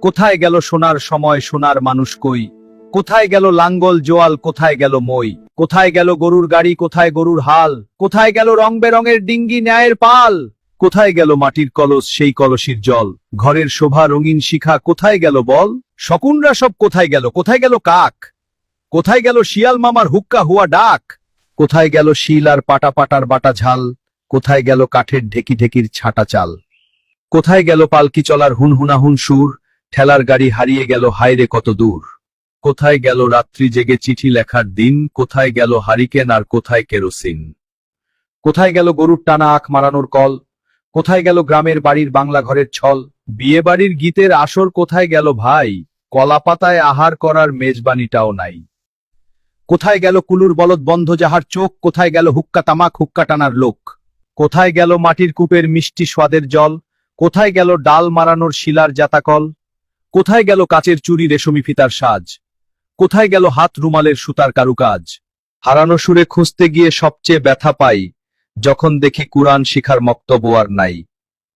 কোথায় গেল সোনার সময়, সোনার মানুষ কই? কোথায় গেল লাঙ্গল জোয়াল, কোথায় গেল মই? কোথায় গেল গরুর গাড়ি, কোথায় গরুর হাল? কোথায় গেল রং বেরঙের ডিঙ্গি, ন্যায়ের পাল? কোথায় গেল মাটির কলস, সেই কলসির জল? ঘরের শোভা, রঙিন শিখা, কোথায় গেল বল? শকুনরা সব কোথায় গেল? কোথায় গেল কাক? কোথায় গেল শিয়াল মামার হুক্কা হুয়া ডাক? কোথায় গেল শিল আর পাটা পাটার বাটা ঝাল? কোথায় গেল কাঠের ঢেকি ঢেকির ছাটা চাল? কোথায় গেল পালকি চলার হুনহুনাহুন সুর? ঠেলার গাড়ি হারিয়ে গেল হায়রে কত দূর। কোথায় গেল রাত্রি জেগে চিঠি লেখার দিন? কোথায় গেল হারিকেন আর কোথায় কেরোসিন? কোথায় গেল গরুর টানা আখ মারানোর কল? কোথায় গেল গ্রামের বাড়ির বাংলা ঘরের ছল? বিয়ে বাড়ির গীতের আসর কোথায় গেল ভাই? কলা পাতায় আহার করার মেজবানিটাও নাই। কোথায় গেল কুলুর বলদ বন্ধ যাহার চোখ? কোথায় গেল হুক্কা তামাক, হুক্কা টানার লোক? কোথায় গেল মাটির কূপের মিষ্টি স্বাদের জল? কোথায় গেল ডাল মারানোর শিলার জাতাকল? কোথায় গেল কাচের চুরি, রেশমি ফিতার সাজ? কোথায় গেল হাত রুমালের সুতার কারুকাজ? হারানো সুরে খুঁজতে গিয়ে সবচেয়ে ব্যথা পাই, যখন দেখি কুরআন শিখার মক্তব্য আর নাই।